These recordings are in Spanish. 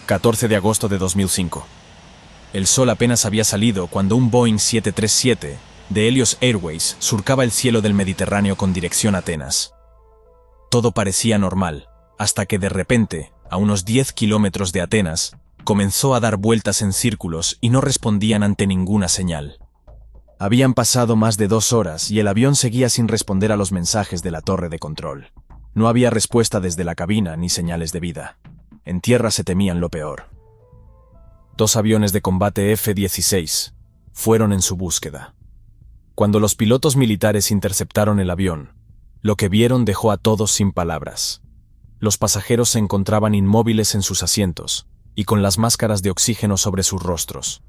14 de agosto de 2005. El sol apenas había salido cuando un Boeing 737 de Helios Airways surcaba el cielo del Mediterráneo con dirección a Atenas. Todo parecía normal, hasta que de repente, a unos 10 kilómetros de Atenas, comenzó a dar vueltas en círculos y no respondían ante ninguna señal. Habían pasado más de 2 horas y el avión seguía sin responder a los mensajes de la torre de control. No había respuesta desde la cabina ni señales de vida. En tierra se temían lo peor. 2 aviones de combate F-16 fueron en su búsqueda. Cuando los pilotos militares interceptaron el avión, lo que vieron dejó a todos sin palabras. Los pasajeros se encontraban inmóviles en sus asientos y con las máscaras de oxígeno sobre sus rostros.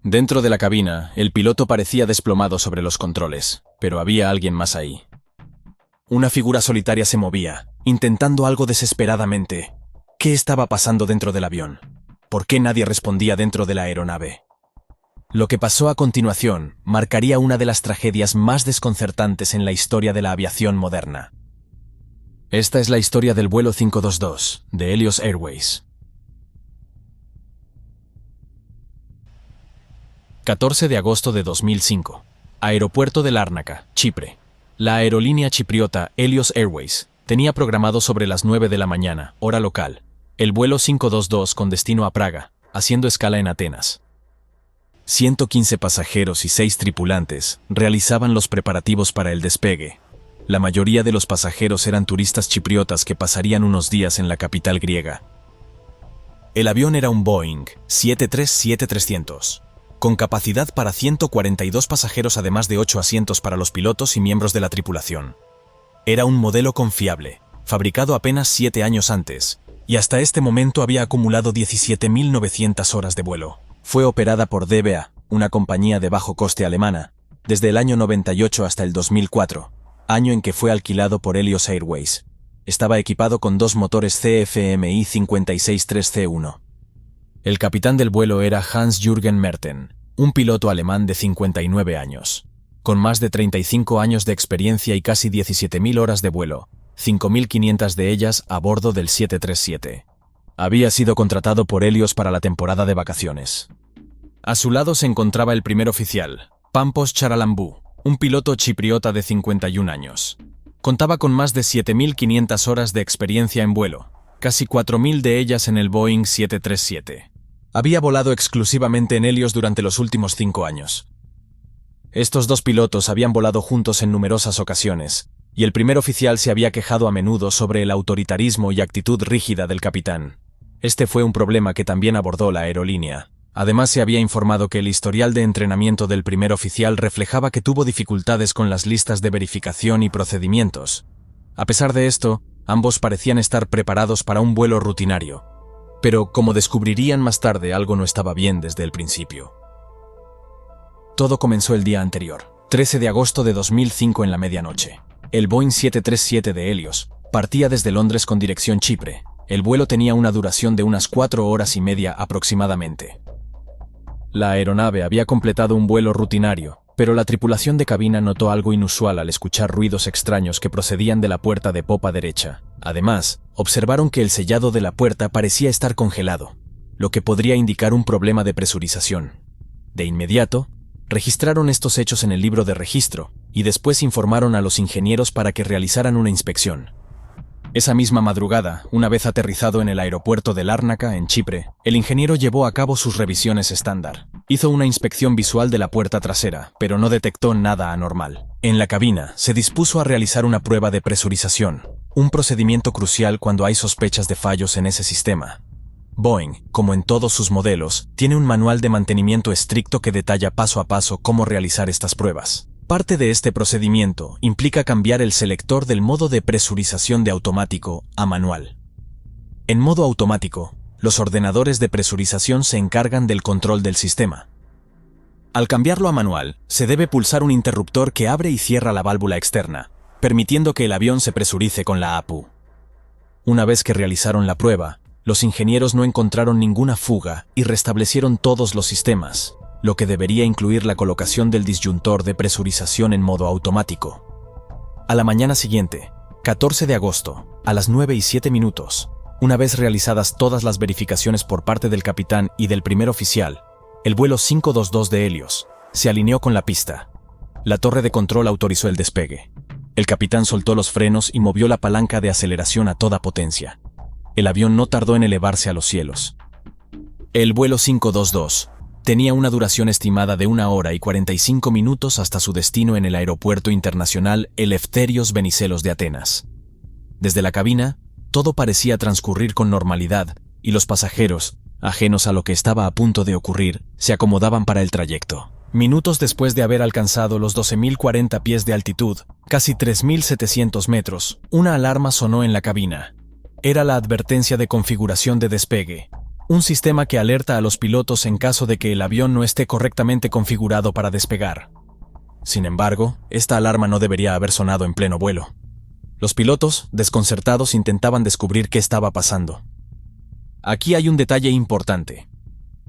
Dentro de la cabina, el piloto parecía desplomado sobre los controles, pero había alguien más ahí. Una figura solitaria se movía, intentando algo desesperadamente. ¿Qué estaba pasando dentro del avión? ¿Por qué nadie respondía dentro de la aeronave? Lo que pasó a continuación marcaría una de las tragedias más desconcertantes en la historia de la aviación moderna. Esta es la historia del vuelo 522 de Helios Airways. 14 de agosto de 2005. Aeropuerto de Lárnaca, Chipre. La aerolínea chipriota Helios Airways tenía programado sobre las 9 de la mañana, hora local, el vuelo 522 con destino a Praga, haciendo escala en Atenas. 115 pasajeros y 6 tripulantes realizaban los preparativos para el despegue. La mayoría de los pasajeros eran turistas chipriotas que pasarían unos días en la capital griega. El avión era un Boeing 737-300, con capacidad para 142 pasajeros además de 8 asientos para los pilotos y miembros de la tripulación. Era un modelo confiable, fabricado apenas 7 años antes, y hasta este momento había acumulado 17.900 horas de vuelo. Fue operada por DBA, una compañía de bajo coste alemana, desde el año 98 hasta el 2004, año en que fue alquilado por Helios Airways. Estaba equipado con 2 motores CFMI 563C1. El capitán del vuelo era Hans-Jürgen Merten, un piloto alemán de 59 años, con más de 35 años de experiencia y casi 17.000 horas de vuelo, 5.500 de ellas a bordo del 737. Había sido contratado por Helios para la temporada de vacaciones. A su lado se encontraba el primer oficial, Pampos Charalambou, un piloto chipriota de 51 años. Contaba con más de 7.500 horas de experiencia en vuelo, casi 4.000 de ellas en el Boeing 737. Había volado exclusivamente en Helios durante los últimos 5 años. Estos 2 pilotos habían volado juntos en numerosas ocasiones, y el primer oficial se había quejado a menudo sobre el autoritarismo y actitud rígida del capitán. Este fue un problema que también abordó la aerolínea. Además, se había informado que el historial de entrenamiento del primer oficial reflejaba que tuvo dificultades con las listas de verificación y procedimientos. A pesar de esto, ambos parecían estar preparados para un vuelo rutinario. Pero, como descubrirían más tarde, algo no estaba bien desde el principio. Todo comenzó el día anterior, 13 de agosto de 2005 en la medianoche. El Boeing 737 de Helios partía desde Londres con dirección Chipre. El vuelo tenía una duración de unas 4 horas y media aproximadamente. La aeronave había completado un vuelo rutinario, pero la tripulación de cabina notó algo inusual al escuchar ruidos extraños que procedían de la puerta de popa derecha. Además, observaron que el sellado de la puerta parecía estar congelado, lo que podría indicar un problema de presurización. De inmediato, registraron estos hechos en el libro de registro y después informaron a los ingenieros para que realizaran una inspección. Esa misma madrugada, una vez aterrizado en el aeropuerto de Lárnaca, en Chipre, el ingeniero llevó a cabo sus revisiones estándar. Hizo una inspección visual de la puerta trasera, pero no detectó nada anormal. En la cabina, se dispuso a realizar una prueba de presurización, un procedimiento crucial cuando hay sospechas de fallos en ese sistema. Boeing, como en todos sus modelos, tiene un manual de mantenimiento estricto que detalla paso a paso cómo realizar estas pruebas. Parte de este procedimiento implica cambiar el selector del modo de presurización de automático a manual. En modo automático, los ordenadores de presurización se encargan del control del sistema. Al cambiarlo a manual, se debe pulsar un interruptor que abre y cierra la válvula externa, permitiendo que el avión se presurice con la APU. Una vez que realizaron la prueba, los ingenieros no encontraron ninguna fuga y restablecieron todos los sistemas, lo que debería incluir la colocación del disyuntor de presurización en modo automático. A la mañana siguiente, 14 de agosto, a las 9:07 minutos, Una vez realizadas todas las verificaciones por parte del capitán y del primer oficial, el vuelo 522 de Helios se alineó con la pista. La torre de control autorizó el despegue. El capitán soltó los frenos y movió la palanca de aceleración a toda potencia. El avión no tardó en elevarse a los cielos. El vuelo 522 tenía una duración estimada de 1 hora y 45 minutos hasta su destino en el Aeropuerto Internacional Eleftherios Venizelos de Atenas. Desde la cabina, todo parecía transcurrir con normalidad y los pasajeros, ajenos a lo que estaba a punto de ocurrir, se acomodaban para el trayecto. Minutos después de haber alcanzado los 12.040 pies de altitud, casi 3.700 metros, una alarma sonó en la cabina. Era la advertencia de configuración de despegue, un sistema que alerta a los pilotos en caso de que el avión no esté correctamente configurado para despegar. Sin embargo, esta alarma no debería haber sonado en pleno vuelo. Los pilotos, desconcertados, intentaban descubrir qué estaba pasando. Aquí hay un detalle importante.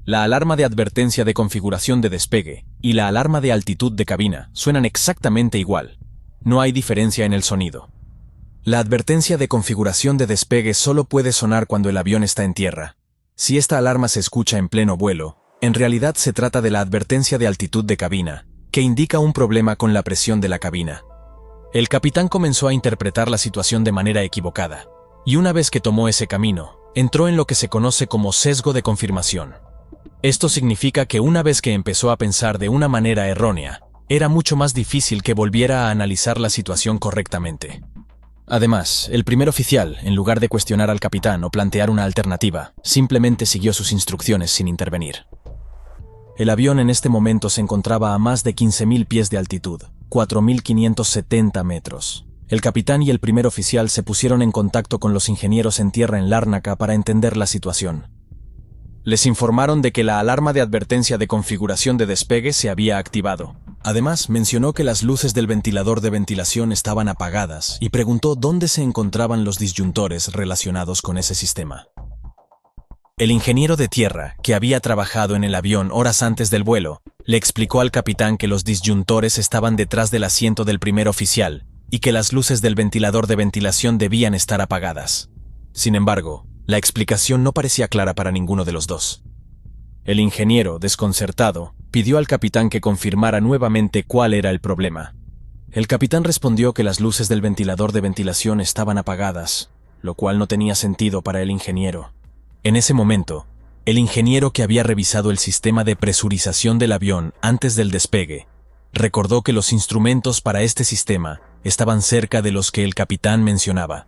La alarma de advertencia de configuración de despegue y la alarma de altitud de cabina suenan exactamente igual. No hay diferencia en el sonido. La advertencia de configuración de despegue solo puede sonar cuando el avión está en tierra. Si esta alarma se escucha en pleno vuelo, en realidad se trata de la advertencia de altitud de cabina, que indica un problema con la presión de la cabina. El capitán comenzó a interpretar la situación de manera equivocada, y una vez que tomó ese camino, entró en lo que se conoce como sesgo de confirmación. Esto significa que una vez que empezó a pensar de una manera errónea, era mucho más difícil que volviera a analizar la situación correctamente. Además, el primer oficial, en lugar de cuestionar al capitán o plantear una alternativa, simplemente siguió sus instrucciones sin intervenir. El avión en este momento se encontraba a más de 15.000 pies de altitud, 4.570 metros. El capitán y el primer oficial se pusieron en contacto con los ingenieros en tierra en Lárnaca para entender la situación. Les informaron de que la alarma de advertencia de configuración de despegue se había activado. Además, mencionó que las luces del ventilador de ventilación estaban apagadas y preguntó dónde se encontraban los disyuntores relacionados con ese sistema. El ingeniero de tierra, que había trabajado en el avión horas antes del vuelo, le explicó al capitán que los disyuntores estaban detrás del asiento del primer oficial y que las luces del ventilador de ventilación debían estar apagadas. Sin embargo, la explicación no parecía clara para ninguno de los dos. El ingeniero, desconcertado, pidió al capitán que confirmara nuevamente cuál era el problema. El capitán respondió que las luces del ventilador de ventilación estaban apagadas, lo cual no tenía sentido para el ingeniero. En ese momento, el ingeniero que había revisado el sistema de presurización del avión antes del despegue, recordó que los instrumentos para este sistema estaban cerca de los que el capitán mencionaba.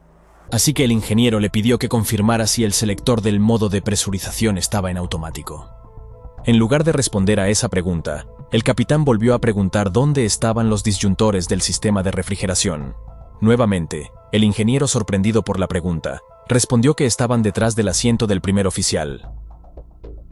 Así que el ingeniero le pidió que confirmara si el selector del modo de presurización estaba en automático. En lugar de responder a esa pregunta, el capitán volvió a preguntar dónde estaban los disyuntores del sistema de refrigeración. Nuevamente, el ingeniero, sorprendido por la pregunta, respondió que estaban detrás del asiento del primer oficial.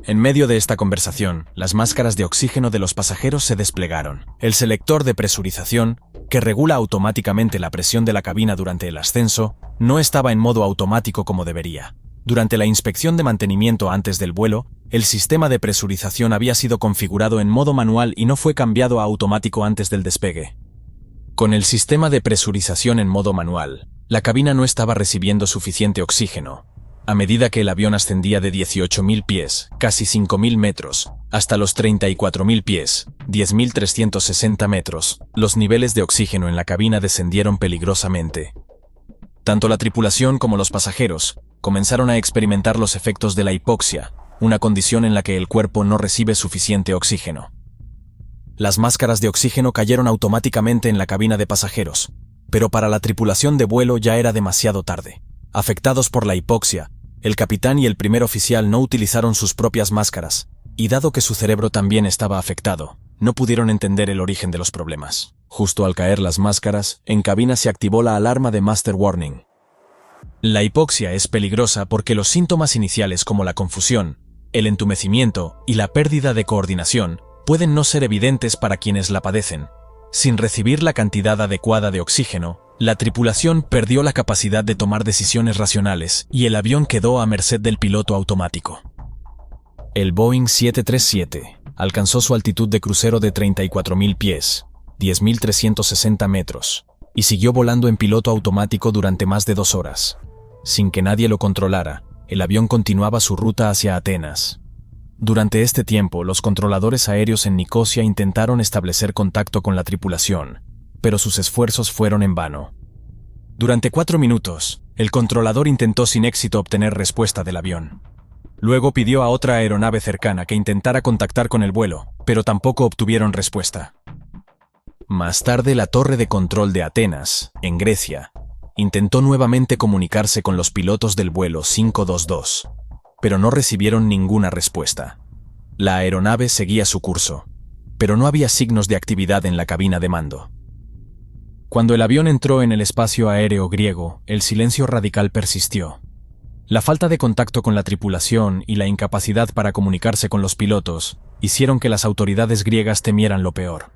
En medio de esta conversación, las máscaras de oxígeno de los pasajeros se desplegaron. El selector de presurización, que regula automáticamente la presión de la cabina durante el ascenso, no estaba en modo automático como debería. Durante la inspección de mantenimiento antes del vuelo, el sistema de presurización había sido configurado en modo manual y no fue cambiado a automático antes del despegue. Con el sistema de presurización en modo manual, la cabina no estaba recibiendo suficiente oxígeno. A medida que el avión ascendía de 18.000 pies, casi 5.000 metros, hasta los 34.000 pies, 10.360 metros, los niveles de oxígeno en la cabina descendieron peligrosamente. Tanto la tripulación como los pasajeros comenzaron a experimentar los efectos de la hipoxia, una condición en la que el cuerpo no recibe suficiente oxígeno. Las máscaras de oxígeno cayeron automáticamente en la cabina de pasajeros, pero para la tripulación de vuelo ya era demasiado tarde. Afectados por la hipoxia, el capitán y el primer oficial no utilizaron sus propias máscaras, y dado que su cerebro también estaba afectado, no pudieron entender el origen de los problemas. Justo al caer las máscaras, en cabina se activó la alarma de Master Warning. La hipoxia es peligrosa porque los síntomas iniciales como la confusión, el entumecimiento y la pérdida de coordinación pueden no ser evidentes para quienes la padecen. Sin recibir la cantidad adecuada de oxígeno, la tripulación perdió la capacidad de tomar decisiones racionales y el avión quedó a merced del piloto automático. El Boeing 737 alcanzó su altitud de crucero de 34.000 pies, 10.360 metros, y siguió volando en piloto automático durante más de 2 horas. Sin que nadie lo controlara, el avión continuaba su ruta hacia Atenas. Durante este tiempo, los controladores aéreos en Nicosia intentaron establecer contacto con la tripulación, pero sus esfuerzos fueron en vano. Durante 4 minutos, el controlador intentó sin éxito obtener respuesta del avión. Luego pidió a otra aeronave cercana que intentara contactar con el vuelo, pero tampoco obtuvieron respuesta. Más tarde, la torre de control de Atenas, en Grecia, intentó nuevamente comunicarse con los pilotos del vuelo 522, pero no recibieron ninguna respuesta. La aeronave seguía su curso, pero no había signos de actividad en la cabina de mando. Cuando el avión entró en el espacio aéreo griego, el silencio radical persistió. La falta de contacto con la tripulación y la incapacidad para comunicarse con los pilotos hicieron que las autoridades griegas temieran lo peor.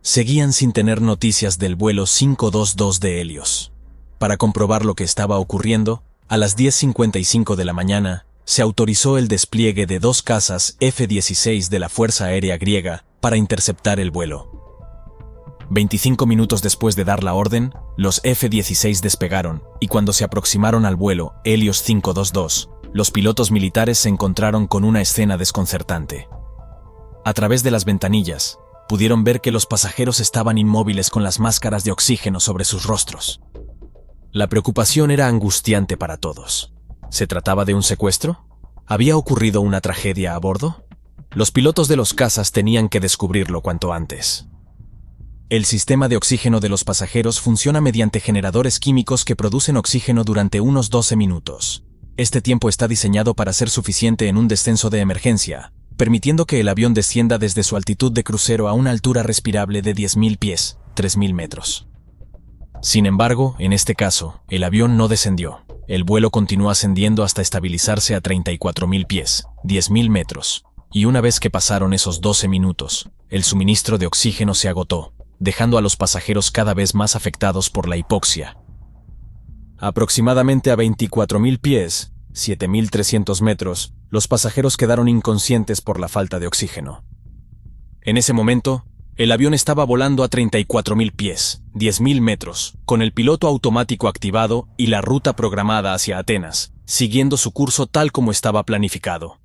Seguían sin tener noticias del vuelo 522 de Helios. Para comprobar lo que estaba ocurriendo, a las 10:55 de la mañana, se autorizó el despliegue de 2 cazas F-16 de la Fuerza Aérea Griega para interceptar el vuelo. 25 minutos después de dar la orden, los F-16 despegaron, y cuando se aproximaron al vuelo Helios 522, los pilotos militares se encontraron con una escena desconcertante. A través de las ventanillas, pudieron ver que los pasajeros estaban inmóviles con las máscaras de oxígeno sobre sus rostros. La preocupación era angustiante para todos. ¿Se trataba de un secuestro? ¿Había ocurrido una tragedia a bordo? Los pilotos de los cazas tenían que descubrirlo cuanto antes. El sistema de oxígeno de los pasajeros funciona mediante generadores químicos que producen oxígeno durante unos 12 minutos. Este tiempo está diseñado para ser suficiente en un descenso de emergencia, permitiendo que el avión descienda desde su altitud de crucero a una altura respirable de 10.000 pies, 3.000 metros. Sin embargo, en este caso, el avión no descendió. El vuelo continuó ascendiendo hasta estabilizarse a 34.000 pies, 10.000 metros, y una vez que pasaron esos 12 minutos, el suministro de oxígeno se agotó, dejando a los pasajeros cada vez más afectados por la hipoxia. Aproximadamente a 24.000 pies, 7.300 metros, los pasajeros quedaron inconscientes por la falta de oxígeno. En ese momento, el avión estaba volando a 34.000 pies, 10.000 metros, con el piloto automático activado y la ruta programada hacia Atenas, siguiendo su curso tal como estaba planificado.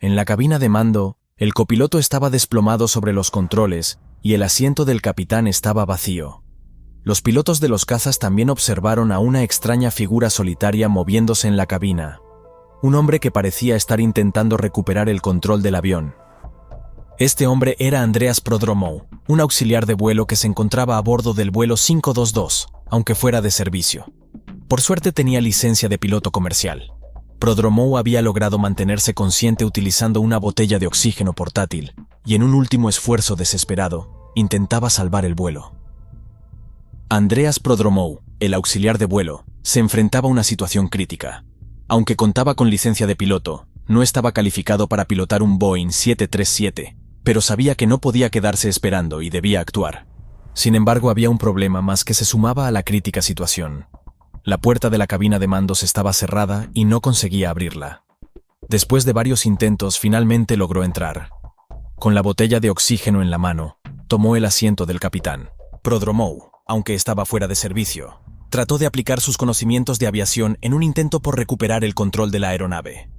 En la cabina de mando, el copiloto estaba desplomado sobre los controles y el asiento del capitán estaba vacío. Los pilotos de los cazas también observaron a una extraña figura solitaria moviéndose en la cabina. Un hombre que parecía estar intentando recuperar el control del avión. Este hombre era Andreas Prodromou, un auxiliar de vuelo que se encontraba a bordo del vuelo 522, aunque fuera de servicio. Por suerte tenía licencia de piloto comercial. Prodromou había logrado mantenerse consciente utilizando una botella de oxígeno portátil, y en un último esfuerzo desesperado, intentaba salvar el vuelo. Andreas Prodromou, el auxiliar de vuelo, se enfrentaba a una situación crítica. Aunque contaba con licencia de piloto, no estaba calificado para pilotar un Boeing 737, pero sabía que no podía quedarse esperando y debía actuar. Sin embargo, había un problema más que se sumaba a la crítica situación. La puerta de la cabina de mandos estaba cerrada y no conseguía abrirla. Después de varios intentos, finalmente logró entrar. Con la botella de oxígeno en la mano, tomó el asiento del capitán. Prodromou, aunque estaba fuera de servicio, trató de aplicar sus conocimientos de aviación en un intento por recuperar el control de la aeronave.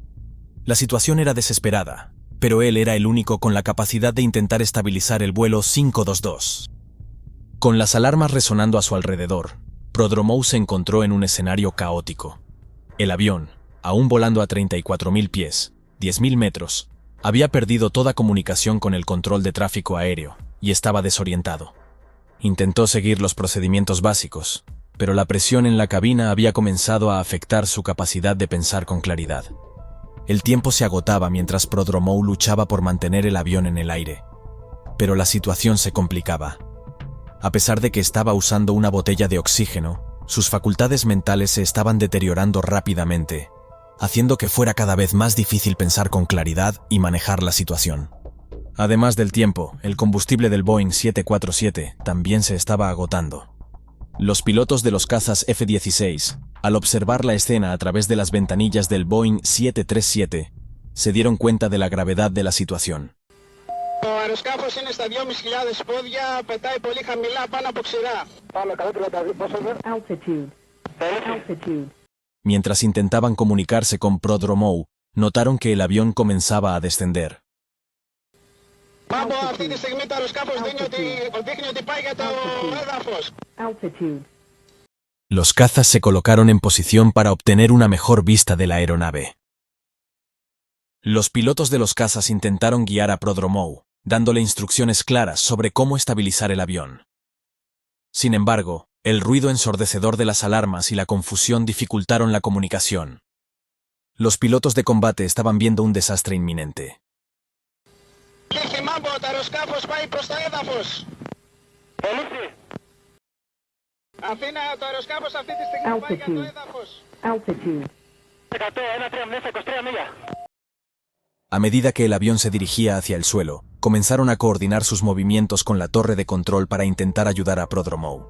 La situación era desesperada, pero él era el único con la capacidad de intentar estabilizar el vuelo 522. Con las alarmas resonando a su alrededor, Prodromou se encontró en un escenario caótico. El avión, aún volando a 34.000 pies, 10.000 metros, había perdido toda comunicación con el control de tráfico aéreo y estaba desorientado. Intentó seguir los procedimientos básicos, pero la presión en la cabina había comenzado a afectar su capacidad de pensar con claridad. El tiempo se agotaba mientras Prodromou luchaba por mantener el avión en el aire. Pero la situación se complicaba. A pesar de que estaba usando una botella de oxígeno, sus facultades mentales se estaban deteriorando rápidamente, haciendo que fuera cada vez más difícil pensar con claridad y manejar la situación. Además del tiempo, el combustible del Boeing 747 también se estaba agotando. Los pilotos de los cazas F-16, al observar la escena a través de las ventanillas del Boeing 737, se dieron cuenta de la gravedad de la situación. Το αεροσκάφος είναι στα 2.500 πόδια, πετάει πολύ χαμηλά πάνω από ξηρά. Πάμε 132, πόσο είναι? Altitude. Mientras intentaban comunicarse con Prodromou, notaron que el avión comenzaba a descender. Μάμπο, αυτή τη στιγμή το αεροσκάφος δείχνει ότι πάει για το έδαφος. Los cazas se colocaron en posición para obtener una mejor vista de la aeronave. Los pilotos de los cazas intentaron guiar a Prodromou, dándole instrucciones claras sobre cómo estabilizar el avión. Sin embargo, el ruido ensordecedor de las alarmas y la confusión dificultaron la comunicación. Los pilotos de combate estaban viendo un desastre inminente. Τύχη Μάμπο, το αεροσκάφος πάει προς το έδαφος. Αθήνα, το αεροσκάφος αυτή τη στιγμή πάει για το έδαφος. Altitude. 103 μίλια. A medida que el avión se dirigía hacia el suelo, comenzaron a coordinar sus movimientos con la torre de control para intentar ayudar a Prodromou.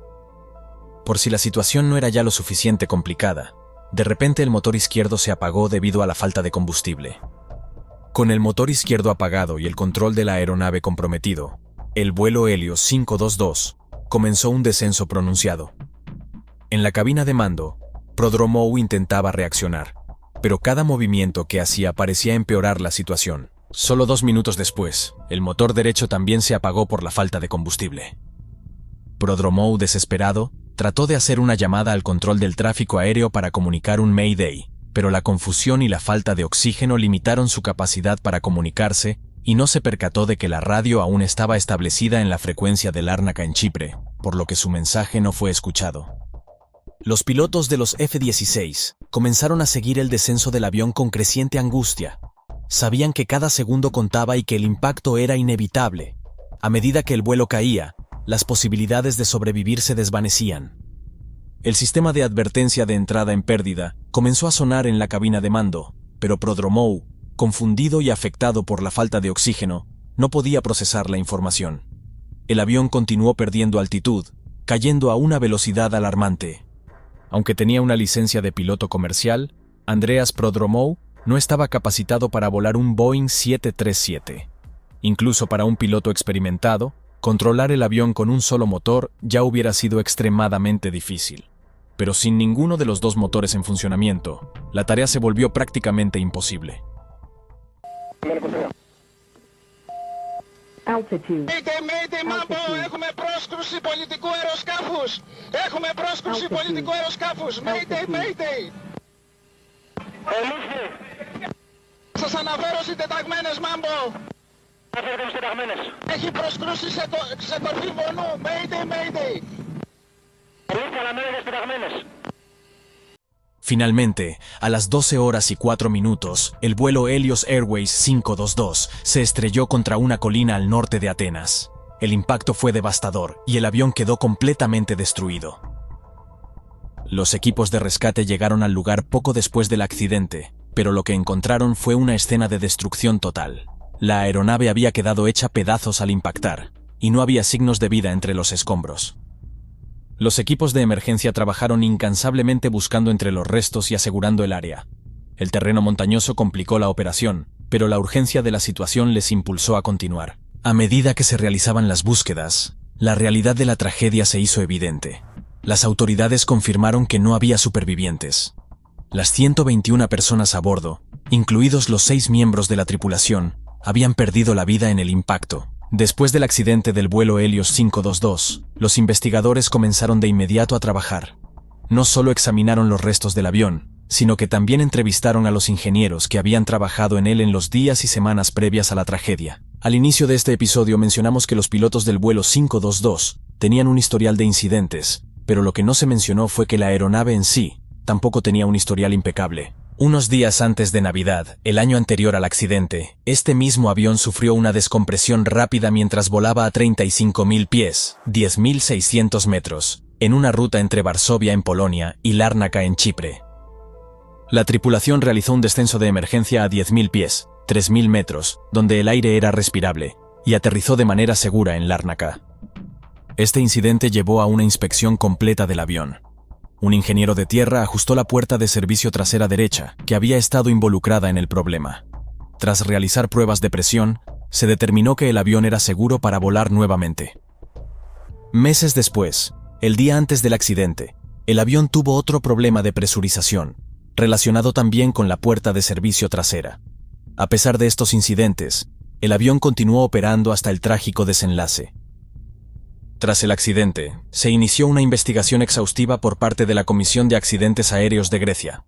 Por si la situación no era ya lo suficiente complicada, de repente el motor izquierdo se apagó debido a la falta de combustible. Con el motor izquierdo apagado y el control de la aeronave comprometido, el vuelo Helios 522 comenzó un descenso pronunciado. En la cabina de mando, Prodromou intentaba reaccionar, pero cada movimiento que hacía parecía empeorar la situación. Solo 2 minutos después, el motor derecho también se apagó por la falta de combustible. Prodromou, desesperado, trató de hacer una llamada al control del tráfico aéreo para comunicar un Mayday, pero la confusión y la falta de oxígeno limitaron su capacidad para comunicarse y no se percató de que la radio aún estaba establecida en la frecuencia de Lárnaca en Chipre, por lo que su mensaje no fue escuchado. Los pilotos de los F-16 comenzaron a seguir el descenso del avión con creciente angustia. Sabían que cada segundo contaba y que el impacto era inevitable. A medida que el vuelo caía, las posibilidades de sobrevivir se desvanecían. El sistema de advertencia de entrada en pérdida comenzó a sonar en la cabina de mando, pero Prodromou, confundido y afectado por la falta de oxígeno, no podía procesar la información. El avión continuó perdiendo altitud, cayendo a una velocidad alarmante. Aunque tenía una licencia de piloto comercial, Andreas Prodromou no estaba capacitado para volar un Boeing 737. Incluso para un piloto experimentado, controlar el avión con un solo motor ya hubiera sido extremadamente difícil. Pero sin ninguno de los 2 motores en funcionamiento, la tarea se volvió prácticamente imposible. Altitude. Mayday, Μάμπο, έχουμε πρόσκρουση πολιτικού αεροσκάφους. Έχουμε πρόσκρουση πολιτικού αεροσκάφους. Mayday. Σας αναφέρω συντεταγμένες, Μάμπο. Έχει προσκρούσει σε κορφή βονού. Mayday. Finalmente, a las 12 horas y 4 minutos, el vuelo Helios Airways 522 se estrelló contra una colina al norte de Atenas. El impacto fue devastador y el avión quedó completamente destruido. Los equipos de rescate llegaron al lugar poco después del accidente, pero lo que encontraron fue una escena de destrucción total. La aeronave había quedado hecha pedazos al impactar, y no había signos de vida entre los escombros. Los equipos de emergencia trabajaron incansablemente buscando entre los restos y asegurando el área. El terreno montañoso complicó la operación, pero la urgencia de la situación les impulsó a continuar. A medida que se realizaban las búsquedas, la realidad de la tragedia se hizo evidente. Las autoridades confirmaron que no había supervivientes. Las 121 personas a bordo, incluidos los 6 miembros de la tripulación, habían perdido la vida en el impacto. Después del accidente del vuelo Helios 522, los investigadores comenzaron de inmediato a trabajar. No solo examinaron los restos del avión, sino que también entrevistaron a los ingenieros que habían trabajado en él en los días y semanas previas a la tragedia. Al inicio de este episodio mencionamos que los pilotos del vuelo 522 tenían un historial de incidentes, pero lo que no se mencionó fue que la aeronave en sí tampoco tenía un historial impecable. Unos días antes de Navidad, el año anterior al accidente, este mismo avión sufrió una descompresión rápida mientras volaba a 35.000 pies, 10.600 metros, en una ruta entre Varsovia en Polonia y Lárnaca en Chipre. La tripulación realizó un descenso de emergencia a 10.000 pies, 3.000 metros, donde el aire era respirable, y aterrizó de manera segura en Lárnaca. Este incidente llevó a una inspección completa del avión. Un ingeniero de tierra ajustó la puerta de servicio trasera derecha, que había estado involucrada en el problema. Tras realizar pruebas de presión, se determinó que el avión era seguro para volar nuevamente. Meses después, el día antes del accidente, el avión tuvo otro problema de presurización. relacionado también con la puerta de servicio trasera. A pesar de estos incidentes, el avión continuó operando hasta el trágico desenlace. Tras el accidente, se inició una investigación exhaustiva por parte de la Comisión de Accidentes Aéreos de Grecia.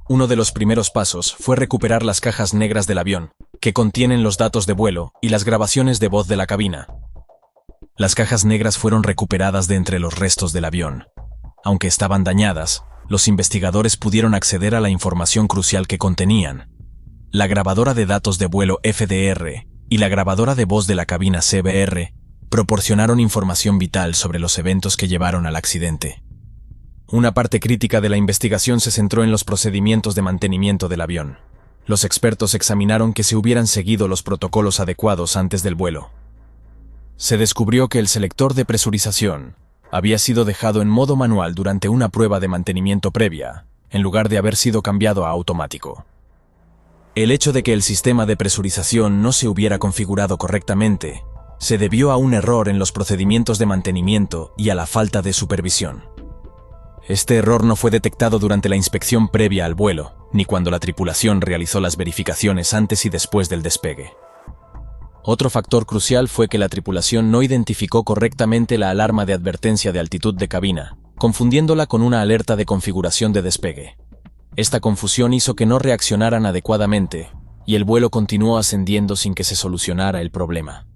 Uno de los primeros pasos fue recuperar las cajas negras del avión, que contienen los datos de vuelo y las grabaciones de voz de la cabina. Las cajas negras fueron recuperadas de entre los restos del avión. Aunque estaban dañadas, los investigadores pudieron acceder a la información crucial que contenían. La grabadora de datos de vuelo FDR y la grabadora de voz de la cabina CBR proporcionaron información vital sobre los eventos que llevaron al accidente. Una parte crítica de la investigación se centró en los procedimientos de mantenimiento del avión. Los expertos examinaron que se hubieran seguido los protocolos adecuados antes del vuelo. Se descubrió que el selector de presurización había sido dejado en modo manual durante una prueba de mantenimiento previa, en lugar de haber sido cambiado a automático. El hecho de que el sistema de presurización no se hubiera configurado correctamente se debió a un error en los procedimientos de mantenimiento y a la falta de supervisión. Este error no fue detectado durante la inspección previa al vuelo, ni cuando la tripulación realizó las verificaciones antes y después del despegue. Otro factor crucial fue que la tripulación no identificó correctamente la alarma de advertencia de altitud de cabina, confundiéndola con una alerta de configuración de despegue. Esta confusión hizo que no reaccionaran adecuadamente, y el vuelo continuó ascendiendo sin que se solucionara el problema.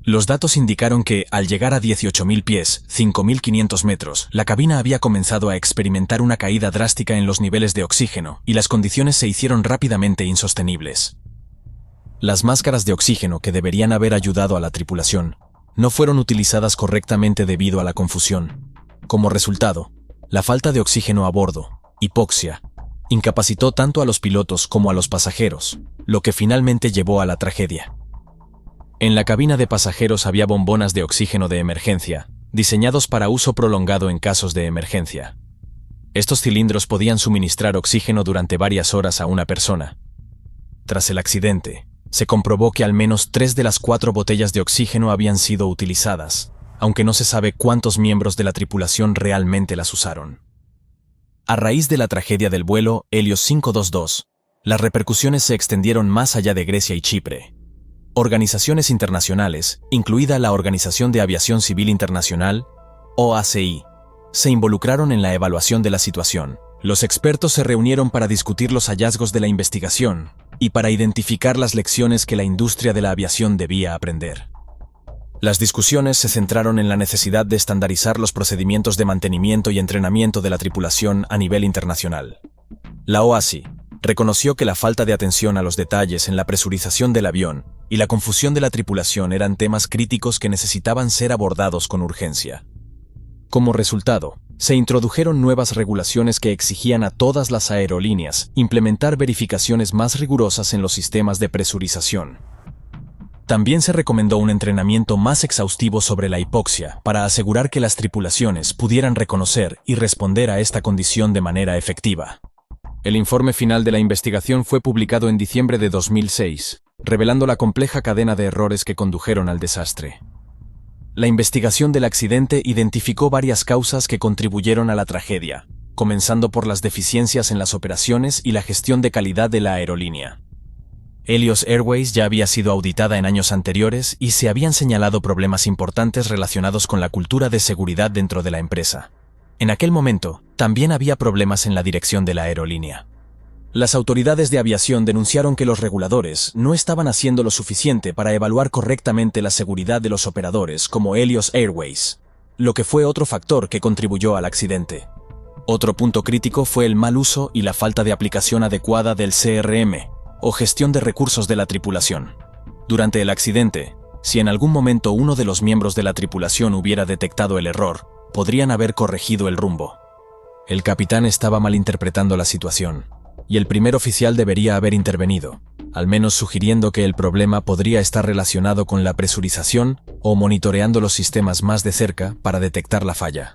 Los datos indicaron que, al llegar a 18.000 pies, 5.500 metros, la cabina había comenzado a experimentar una caída drástica en los niveles de oxígeno y las condiciones se hicieron rápidamente insostenibles. Las máscaras de oxígeno que deberían haber ayudado a la tripulación no fueron utilizadas correctamente debido a la confusión. Como resultado, la falta de oxígeno a bordo, hipoxia, incapacitó tanto a los pilotos como a los pasajeros, lo que finalmente llevó a la tragedia. En la cabina de pasajeros había bombonas de oxígeno de emergencia, diseñados para uso prolongado en casos de emergencia. Estos cilindros podían suministrar oxígeno durante varias horas a una persona. Tras el accidente, se comprobó que al menos 3 de las 4 botellas de oxígeno habían sido utilizadas, aunque no se sabe cuántos miembros de la tripulación realmente las usaron. A raíz de la tragedia del vuelo Helios 522, las repercusiones se extendieron más allá de Grecia y Chipre. Organizaciones internacionales, incluida la Organización de Aviación Civil Internacional, OACI, se involucraron en la evaluación de la situación. Los expertos se reunieron para discutir los hallazgos de la investigación y para identificar las lecciones que la industria de la aviación debía aprender. Las discusiones se centraron en la necesidad de estandarizar los procedimientos de mantenimiento y entrenamiento de la tripulación a nivel internacional. La OACI reconoció que la falta de atención a los detalles en la presurización del avión y la confusión de la tripulación eran temas críticos que necesitaban ser abordados con urgencia. Como resultado, se introdujeron nuevas regulaciones que exigían a todas las aerolíneas implementar verificaciones más rigurosas en los sistemas de presurización. También se recomendó un entrenamiento más exhaustivo sobre la hipoxia para asegurar que las tripulaciones pudieran reconocer y responder a esta condición de manera efectiva. El informe final de la investigación fue publicado en diciembre de 2006, revelando la compleja cadena de errores que condujeron al desastre. La investigación del accidente identificó varias causas que contribuyeron a la tragedia, comenzando por las deficiencias en las operaciones y la gestión de calidad de la aerolínea. Helios Airways ya había sido auditada en años anteriores y se habían señalado problemas importantes relacionados con la cultura de seguridad dentro de la empresa. En aquel momento, también había problemas en la dirección de la aerolínea. Las autoridades de aviación denunciaron que los reguladores no estaban haciendo lo suficiente para evaluar correctamente la seguridad de los operadores como Helios Airways, lo que fue otro factor que contribuyó al accidente. Otro punto crítico fue el mal uso y la falta de aplicación adecuada del CRM, o gestión de recursos de la tripulación. Durante el accidente, si en algún momento uno de los miembros de la tripulación hubiera detectado el error, podrían haber corregido el rumbo. El capitán estaba malinterpretando la situación, y el primer oficial debería haber intervenido, al menos sugiriendo que el problema podría estar relacionado con la presurización o monitoreando los sistemas más de cerca para detectar la falla.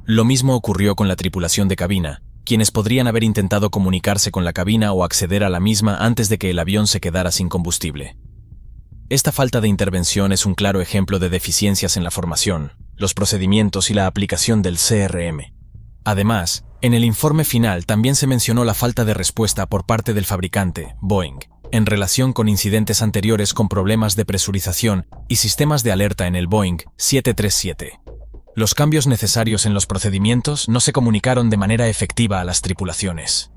Lo mismo ocurrió con la tripulación de cabina, quienes podrían haber intentado comunicarse con la cabina o acceder a la misma antes de que el avión se quedara sin combustible. Esta falta de intervención es un claro ejemplo de deficiencias en la formación, los procedimientos y la aplicación del CRM. Además, En el informe final también se mencionó la falta de respuesta por parte del fabricante, Boeing, en relación con incidentes anteriores con problemas de presurización y sistemas de alerta en el Boeing 737. Los cambios necesarios en los procedimientos no se comunicaron de manera efectiva a las tripulaciones.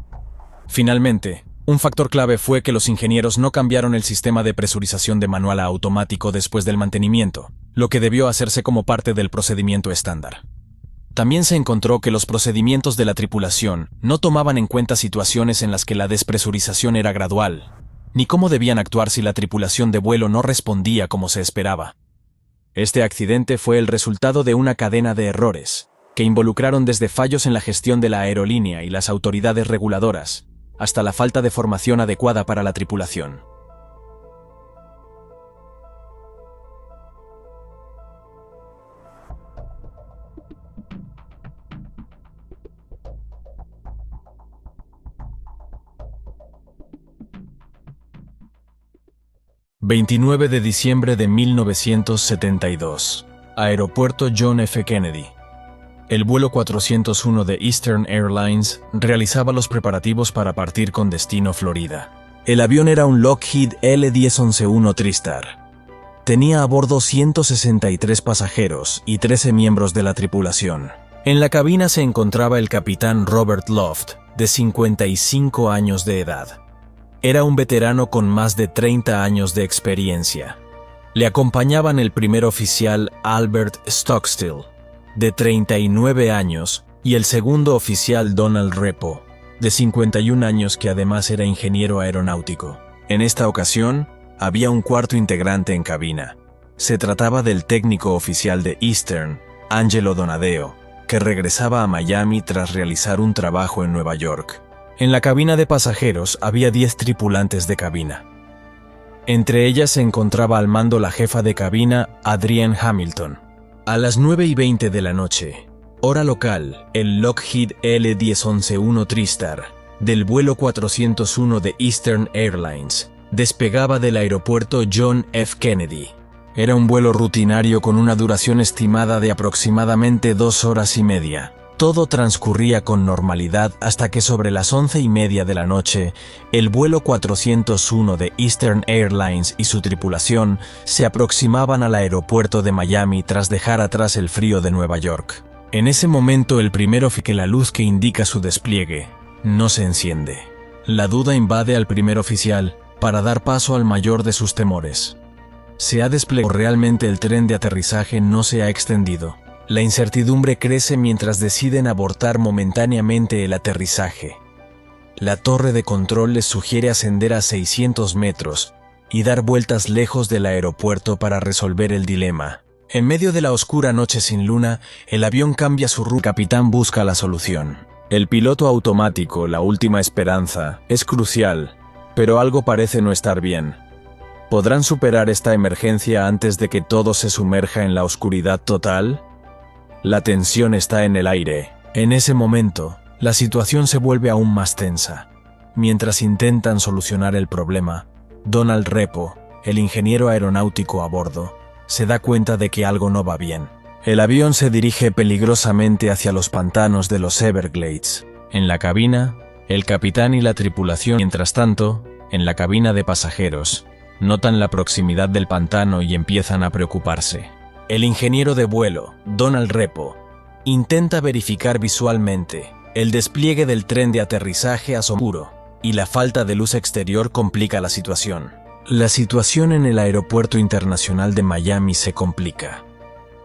Finalmente, un factor clave fue que los ingenieros no cambiaron el sistema de presurización de manual a automático después del mantenimiento, lo que debió hacerse como parte del procedimiento estándar. También se encontró que los procedimientos de la tripulación no tomaban en cuenta situaciones en las que la despresurización era gradual, ni cómo debían actuar si la tripulación de vuelo no respondía como se esperaba. Este accidente fue el resultado de una cadena de errores, que involucraron desde fallos en la gestión de la aerolínea y las autoridades reguladoras, hasta la falta de formación adecuada para la tripulación. ...29 de diciembre de 1972... Aeropuerto John F. Kennedy. El vuelo 401 de Eastern Airlines realizaba los preparativos para partir con destino Florida. El avión era un Lockheed L-1011-1 TriStar. Tenía a bordo 163 pasajeros y 13 miembros de la tripulación. En la cabina se encontraba el capitán Robert Loft, de 55 años de edad. Era un veterano con más de 30 años de experiencia. Le acompañaban el primer oficial Albert Stockstill, de 39 años, y el segundo oficial Donald Repo, de 51 años, que además era ingeniero aeronáutico. En esta ocasión, había un cuarto integrante en cabina. Se trataba del técnico oficial de Eastern, Angelo Donadeo, que regresaba a Miami tras realizar un trabajo en Nueva York. En la cabina de pasajeros había 10 tripulantes de cabina. Entre ellas se encontraba al mando la jefa de cabina, Adrienne Hamilton. A las 9:20 de la noche, hora local, el Lockheed L-1011-1 TriStar, del vuelo 401 de Eastern Airlines, despegaba del aeropuerto John F. Kennedy. Era un vuelo rutinario con una duración estimada de aproximadamente 2 horas y media. Todo transcurría con normalidad hasta que sobre las 11:30 de la noche, el vuelo 401 de Eastern Airlines y su tripulación se aproximaban al aeropuerto de Miami tras dejar atrás el frío de Nueva York. En ese momento el primero fue que la luz que indica su despliegue no se enciende. La duda invade al primer oficial para dar paso al mayor de sus temores. ¿Se ha desplegado realmente el tren de aterrizaje? No se ha extendido. La incertidumbre crece mientras deciden abortar momentáneamente el aterrizaje. La torre de control les sugiere ascender a 600 metros y dar vueltas lejos del aeropuerto para resolver el dilema. En medio de la oscura noche sin luna, el avión cambia su ruta. El capitán busca la solución. El piloto automático, la última esperanza, es crucial, pero algo parece no estar bien. ¿Podrán superar esta emergencia antes de que todo se sumerja en la oscuridad total? La tensión está en el aire. En ese momento, la situación se vuelve aún más tensa. Mientras intentan solucionar el problema, Donald Repo, el ingeniero aeronáutico a bordo, se da cuenta de que algo no va bien. El avión se dirige peligrosamente hacia los pantanos de los Everglades. En la cabina, el capitán y la tripulación, mientras tanto, en la cabina de pasajeros, notan la proximidad del pantano y empiezan a preocuparse. El ingeniero de vuelo, Donald Repo, intenta verificar visualmente el despliegue del tren de aterrizaje oscuro, y la falta de luz exterior complica la situación. La situación en el Aeropuerto Internacional de Miami se complica.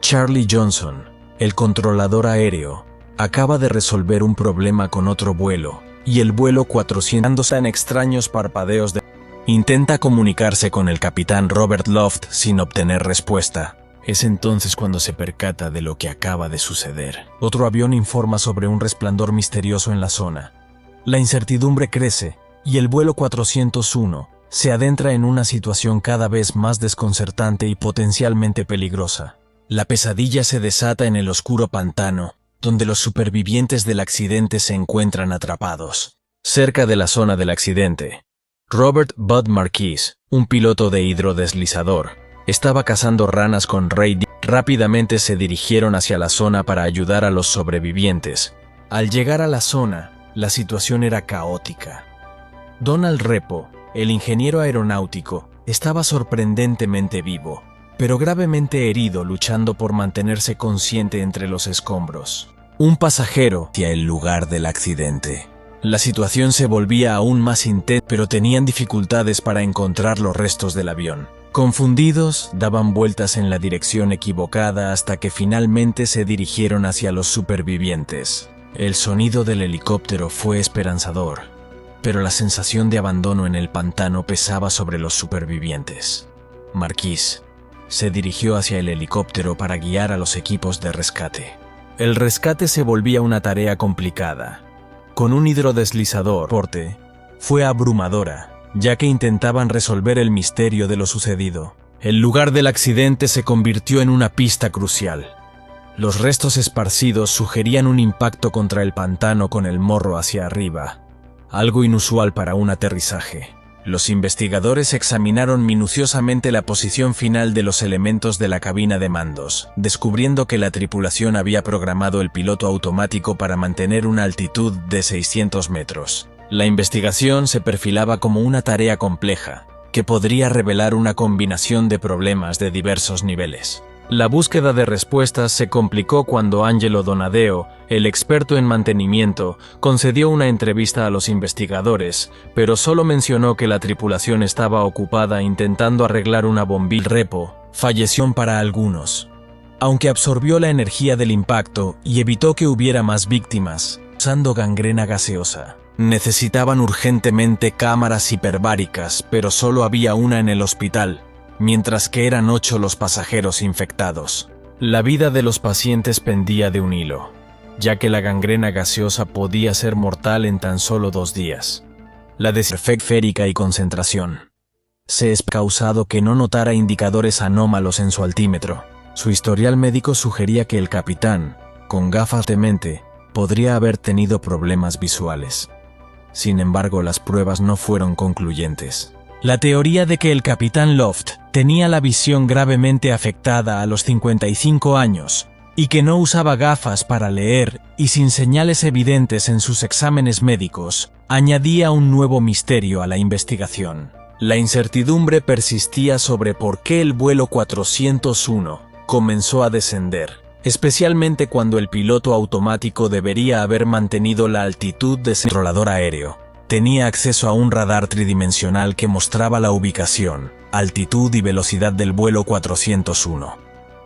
Charlie Johnson, el controlador aéreo, acaba de resolver un problema con otro vuelo, y el vuelo 400 en extraños parpadeos de... Intenta comunicarse con el capitán Robert Loft sin obtener respuesta. Es entonces cuando se percata de lo que acaba de suceder. Otro avión informa sobre un resplandor misterioso en la zona. La incertidumbre crece y el vuelo 401 se adentra en una situación cada vez más desconcertante y potencialmente peligrosa. La pesadilla se desata en el oscuro pantano, donde los supervivientes del accidente se encuentran atrapados. Cerca de la zona del accidente, Robert Bud Marquis, un piloto de hidrodeslizador, estaba cazando ranas con Ray. Rápidamente se dirigieron hacia la zona para ayudar a los sobrevivientes, Al llegar a la zona, la situación era caótica. Donald Repo, el ingeniero aeronáutico, estaba sorprendentemente vivo, pero gravemente herido luchando por mantenerse consciente entre los escombros. Un pasajero hacia el lugar del accidente. La situación se volvía aún más intensa, pero tenían dificultades para encontrar los restos del avión. Confundidos, daban vueltas en la dirección equivocada hasta que finalmente se dirigieron hacia los supervivientes. El sonido del helicóptero fue esperanzador, pero la sensación de abandono en el pantano pesaba sobre los supervivientes. Marquis se dirigió hacia el helicóptero para guiar a los equipos de rescate. El rescate se volvía una tarea complicada. Con un hidrodeslizador, fue abrumadora, ya que intentaban resolver el misterio de lo sucedido. El lugar del accidente se convirtió en una pista crucial. Los restos esparcidos sugerían un impacto contra el pantano con el morro hacia arriba, algo inusual para un aterrizaje. Los investigadores examinaron minuciosamente la posición final de los elementos de la cabina de mandos, descubriendo que la tripulación había programado el piloto automático para mantener una altitud de 600 metros. La investigación se perfilaba como una tarea compleja, que podría revelar una combinación de problemas de diversos niveles. La búsqueda de respuestas se complicó cuando Angelo Donadeo, el experto en mantenimiento, concedió una entrevista a los investigadores, pero solo mencionó que la tripulación estaba ocupada intentando arreglar una bombilla. Repo falleció para algunos, aunque absorbió la energía del impacto y evitó que hubiera más víctimas, usando gangrena gaseosa. Necesitaban urgentemente cámaras hiperbáricas, pero solo había una en el hospital, mientras que eran 8 los pasajeros infectados. La vida de los pacientes pendía de un hilo, ya que la gangrena gaseosa podía ser mortal en tan solo 2 días. La desperfección férica y concentración se ha causado que no notara indicadores anómalos en su altímetro. Su historial médico sugería que el capitán, con gafas de mente, podría haber tenido problemas visuales. Sin embargo, las pruebas no fueron concluyentes. La teoría de que el capitán Loft tenía la visión gravemente afectada a los 55 años y que no usaba gafas para leer y sin señales evidentes en sus exámenes médicos, añadía un nuevo misterio a la investigación. La incertidumbre persistía sobre por qué el vuelo 401 comenzó a descender, especialmente cuando el piloto automático debería haber mantenido la altitud de su controlador aéreo. Tenía acceso a un radar tridimensional que mostraba la ubicación, altitud y velocidad del vuelo 401.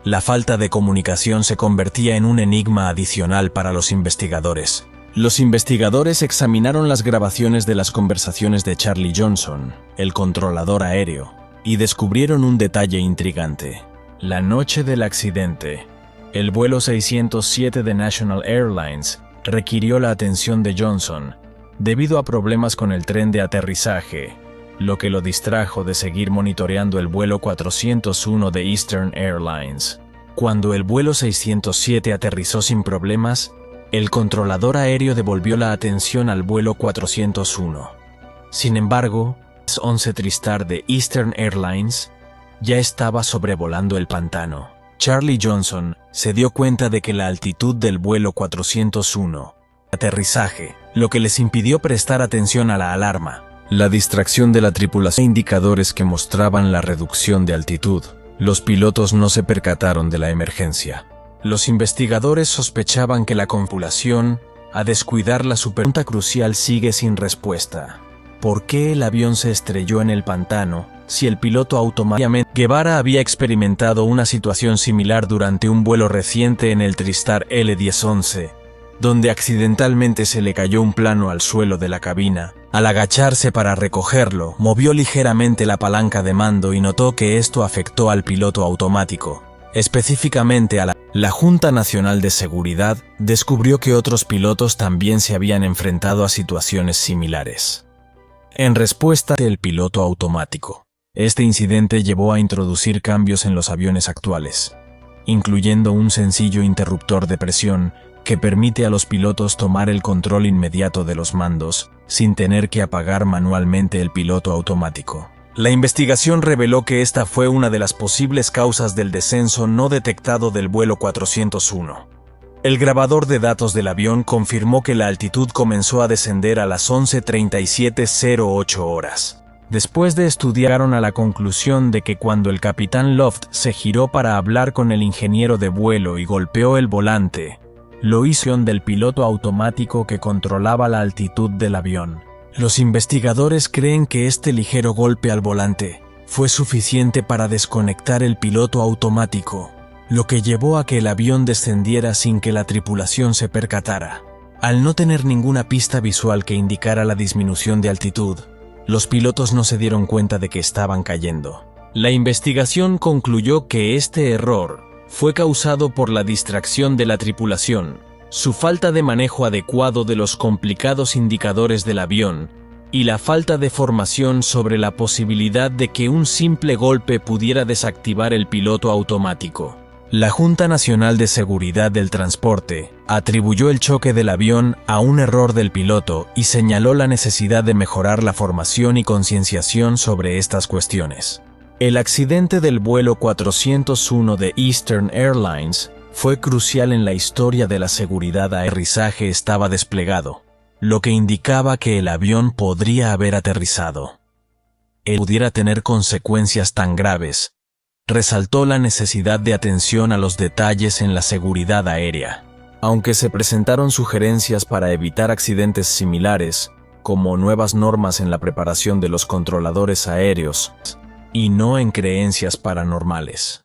La falta de comunicación se convertía en un enigma adicional para los investigadores. Los investigadores examinaron las grabaciones de las conversaciones de Charlie Johnson, el controlador aéreo, y descubrieron un detalle intrigante. La noche del accidente, el vuelo 607 de National Airlines requirió la atención de Johnson debido a problemas con el tren de aterrizaje, lo que lo distrajo de seguir monitoreando el vuelo 401 de Eastern Airlines. Cuando el vuelo 607 aterrizó sin problemas, el controlador aéreo devolvió la atención al vuelo 401. Sin embargo, el 11 Tristar de Eastern Airlines ya estaba sobrevolando el pantano. Charlie Johnson se dio cuenta de que la altitud del vuelo 401 aterrizaje, lo que les impidió prestar atención a la alarma. La distracción de la tripulación e indicadores que mostraban la reducción de altitud. Los pilotos no se percataron de la emergencia. Los investigadores sospechaban que la compulación a descuidar la pregunta crucial sigue sin respuesta. ¿Por qué el avión se estrelló en el pantano si el piloto automáticamente? Guevara había experimentado una situación similar durante un vuelo reciente en el Tristar L-1011, donde accidentalmente se le cayó un plano al suelo de la cabina. Al agacharse para recogerlo, movió ligeramente la palanca de mando y notó que esto afectó al piloto automático, específicamente a la Junta Nacional de Seguridad descubrió que otros pilotos también se habían enfrentado a situaciones similares. En respuesta del piloto automático, este incidente llevó a introducir cambios en los aviones actuales, incluyendo un sencillo interruptor de presión que permite a los pilotos tomar el control inmediato de los mandos, sin tener que apagar manualmente el piloto automático. La investigación reveló que esta fue una de las posibles causas del descenso no detectado del vuelo 401. El grabador de datos del avión confirmó que la altitud comenzó a descender a las 11:37:08 horas. Después de estudiar, llegaron a la conclusión de que cuando el capitán Loft se giró para hablar con el ingeniero de vuelo y golpeó el volante, lo hizo del piloto automático que controlaba la altitud del avión. Los investigadores creen que este ligero golpe al volante fue suficiente para desconectar el piloto automático, lo que llevó a que el avión descendiera sin que la tripulación se percatara. Al no tener ninguna pista visual que indicara la disminución de altitud, los pilotos no se dieron cuenta de que estaban cayendo. La investigación concluyó que este error fue causado por la distracción de la tripulación, su falta de manejo adecuado de los complicados indicadores del avión y la falta de formación sobre la posibilidad de que un simple golpe pudiera desactivar el piloto automático. La Junta Nacional de Seguridad del Transporte atribuyó el choque del avión a un error del piloto y señaló la necesidad de mejorar la formación y concienciación sobre estas cuestiones. El accidente del vuelo 401 de Eastern Airlines fue crucial en la historia de la seguridad. El aterrizaje estaba desplegado, lo que indicaba que el avión podría haber aterrizado. Pudiera tener consecuencias tan graves, resaltó la necesidad de atención a los detalles en la seguridad aérea. Aunque se presentaron sugerencias para evitar accidentes similares, como nuevas normas en la preparación de los controladores aéreos, y no en creencias paranormales.